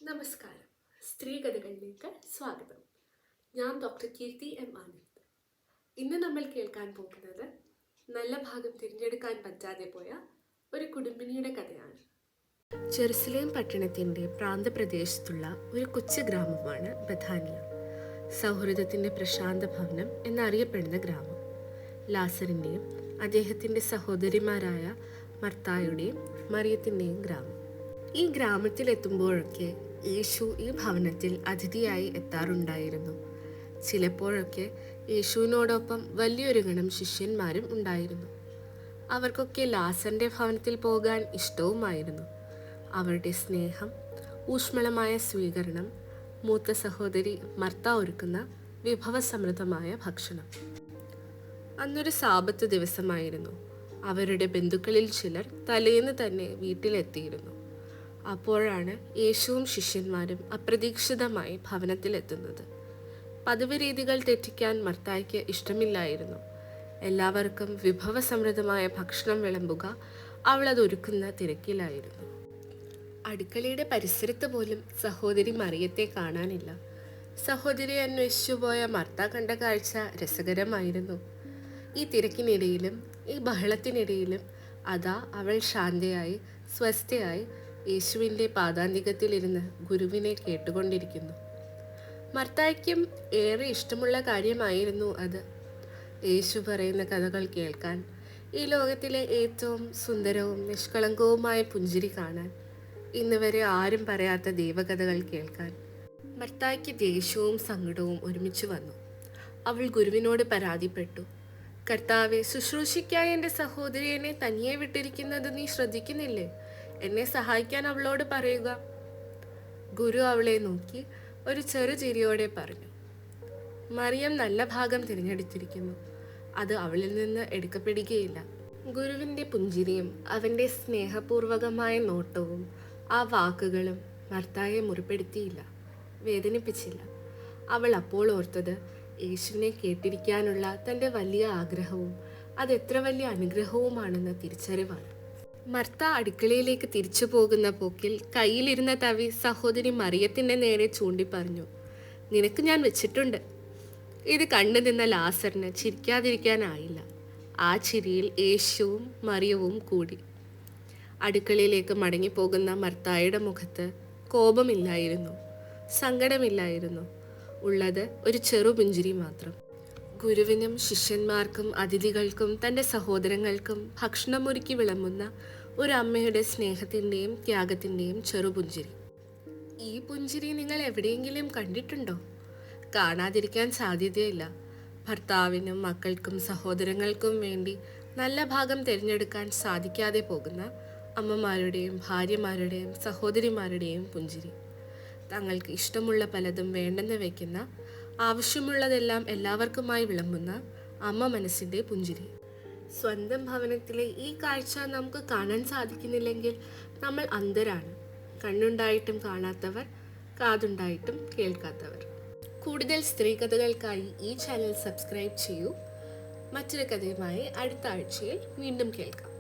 നമസ്കാരം. സ്ത്രീകഥകളിലേക്ക് സ്വാഗതം. ഞാൻ ഡോക്ടർ കീർത്തി എം ആനന്ദ്. ഇന്ന് നമ്മൾ കേൾക്കാൻ പോകുന്നത് നല്ല ഭാഗം തിരഞ്ഞെടുക്കാൻ പറ്റാതെ പോയ ഒരു കുടുംബിനിയുടെ കഥയാണ്. ജെറുസലേം പട്ടണത്തിൻ്റെ പ്രാന്തപ്രദേശത്തുള്ള ഒരു കൊച്ചു ഗ്രാമമാണ് ബഥാനിയ. സൗഹൃദത്തിൻ്റെ പ്രശാന്ത ഭവനം എന്നറിയപ്പെടുന്ന ഗ്രാമം. ലാസറിൻ്റെയും അദ്ദേഹത്തിൻ്റെ സഹോദരിമാരായ മർത്തായുടെയും മറിയത്തിൻ്റെയും ഗ്രാമം. ഈ ഗ്രാമത്തിലെത്തുമ്പോഴൊക്കെ യേശു ഈ ഭവനത്തിൽ അതിഥിയായി എത്താറുണ്ടായിരുന്നു. ചിലപ്പോഴൊക്കെ യേശുവിനോടൊപ്പം വലിയൊരു ഗണം ശിഷ്യന്മാരും ഉണ്ടായിരുന്നു. അവർക്കൊക്കെ ലാസറിൻ്റെ ഭവനത്തിൽ പോകാൻ ഇഷ്ടവുമായിരുന്നു. അവരുടെ സ്നേഹം, ഊഷ്മളമായ സ്വീകരണം, മൂത്ത സഹോദരി മർത്ത ഒരുക്കുന്ന വിഭവസമൃദ്ധമായ ഭക്ഷണം. അന്നൊരു സാബത്ത് ദിവസമായിരുന്നു. അവരുടെ ബന്ധുക്കളിൽ ചിലർ തലേന്ന് തന്നെ വീട്ടിലെത്തിയിരുന്നു. അപ്പോഴാണ് യേശുവും ശിഷ്യന്മാരും അപ്രതീക്ഷിതമായി ഭവനത്തിലെത്തുന്നത്. പതിവ് രീതികൾ തെറ്റിക്കാൻ മർത്തായ്ക്ക് ഇഷ്ടമില്ലായിരുന്നു. എല്ലാവർക്കും വിഭവസമൃദ്ധമായ ഭക്ഷണം വിളമ്പുക അവളതൊരുക്കുന്ന തിരക്കിലായിരുന്നു. അടുക്കളയുടെ പരിസരത്ത് പോലും സഹോദരി മറിയത്തെ കാണാനില്ല. സഹോദരി അന്വേഷിച്ചു പോയ മർത്ത കണ്ട കാഴ്ച രസകരമായിരുന്നു. ഈ തിരക്കിനിടയിലും ഈ ബഹളത്തിനിടയിലും അതാ അവൾ ശാന്തയായി സ്വസ്ഥയായി യേശുവിൻ്റെ പാദാന്തികത്തിലിരുന്ന് ഗുരുവിനെ കേട്ടുകൊണ്ടിരിക്കുന്നു. മർത്തായ്ക്കും ഏറെ ഇഷ്ടമുള്ള കാര്യമായിരുന്നു അത്. യേശു പറയുന്ന കഥകൾ കേൾക്കാൻ, ഈ ലോകത്തിലെ ഏറ്റവും സുന്ദരവും നിഷ്കളങ്കവുമായ പുഞ്ചിരി കാണാൻ, ഇന്ന് വരെ ആരും പറയാത്ത ദൈവകഥകൾ കേൾക്കാൻ. മർത്തായ്ക്ക് ദേഷ്യവും സങ്കടവും ഒരുമിച്ച് വന്നു. അവൾ ഗുരുവിനോട് പരാതിപ്പെട്ടു. കർത്താവെ, ശുശ്രൂഷയ്ക്കായി എൻ്റെ സഹോദരി എന്നെ തനിയെ വിട്ടിരിക്കുന്നത് നീ ശ്രദ്ധിക്കുന്നില്ലേ? എന്നെ സഹായിക്കാൻ അവളോട് പറയുക. ഗുരു അവളെ നോക്കി ഒരു ചെറു ചിരിയോടെ പറഞ്ഞു, മറിയം നല്ല ഭാഗം തിരഞ്ഞെടുത്തിരിക്കുന്നു. അത് അവളിൽ നിന്ന് എടുക്കപ്പെടുകയില്ല. ഗുരുവിൻ്റെ പുഞ്ചിരിയും അവൻ്റെ സ്നേഹപൂർവകമായ നോട്ടവും ആ വാക്കുകളും മർത്തായെ മുറിപ്പെടുത്തിയില്ല, വേദനിപ്പിച്ചില്ല. അവൾ അപ്പോൾ ഓർത്തത് യേശുവിനെ കേട്ടിരിക്കാനുള്ള തൻ്റെ വലിയ ആഗ്രഹവും അതെത്ര വലിയ അനുഗ്രഹവുമാണെന്ന തിരിച്ചറിവാണ്. മർത്ത അടുക്കളയിലേക്ക് തിരിച്ചു പോകുന്ന പോക്കിൽ കയ്യിലിരുന്ന തവി സഹോദരി മറിയത്തിൻ്റെ നേരെ ചൂണ്ടി പറഞ്ഞു, നിനക്ക് ഞാൻ വെച്ചിട്ടുണ്ട്. ഇത് കണ്ടു നിന്ന ലാസറിന് ചിരിക്കാതിരിക്കാനായില്ല. ആ ചിരിയിൽ യേശുവും മറിയവും കൂടി. അടുക്കളയിലേക്ക് മടങ്ങിപ്പോകുന്ന മർത്തായുടെ മുഖത്ത് കോപമില്ലായിരുന്നു, സങ്കടമില്ലായിരുന്നു. ഉള്ളത് ഒരു ചെറുപുഞ്ചിരി മാത്രം. ഗുരുവിനും ശിഷ്യന്മാർക്കും അതിഥികൾക്കും തൻ്റെ സഹോദരങ്ങൾക്കും ഭക്ഷണമൊരുക്കി വിളമ്പുന്ന ഒരു അമ്മയുടെ സ്നേഹത്തിൻ്റെയും ത്യാഗത്തിൻ്റെയും ചെറുപുഞ്ചിരി. ഈ പുഞ്ചിരി നിങ്ങൾ എവിടെയെങ്കിലും കണ്ടിട്ടുണ്ടോ? കാണാതിരിക്കാൻ സാധ്യതയില്ല. ഭർത്താവിനും മക്കൾക്കും സഹോദരങ്ങൾക്കും വേണ്ടി നല്ല ഭാഗം തിരഞ്ഞെടുക്കാൻ സാധിക്കാതെ പോകുന്ന അമ്മമാരുടെയും ഭാര്യമാരുടെയും സഹോദരിമാരുടെയും പുഞ്ചിരി. തങ്ങൾക്ക് ഇഷ്ടമുള്ള പലതും വേണ്ടെന്ന് വയ്ക്കുന്ന, ആവശ്യമുള്ളതെല്ലാം എല്ലാവർക്കുമായി വിളമ്പുന്ന അമ്മ മനസ്സിൻ്റെ പുഞ്ചിരി. സ്വന്തം ഭവനത്തിലെ ഈ കാഴ്ച നമുക്ക് കാണാൻ സാധിക്കുന്നില്ലെങ്കിൽ നമ്മൾ അന്ധരാണ്. കണ്ണുണ്ടായിട്ടും കാണാത്തവർ, കാതുണ്ടായിട്ടും കേൾക്കാത്തവർ. കൂടുതൽ സ്ത്രീകഥകൾക്കായി ഈ ചാനൽ സബ്സ്ക്രൈബ് ചെയ്യൂ. മറ്റൊരു കഥയുമായി അടുത്ത ആഴ്ചയിൽ വീണ്ടും കേൾക്കാം.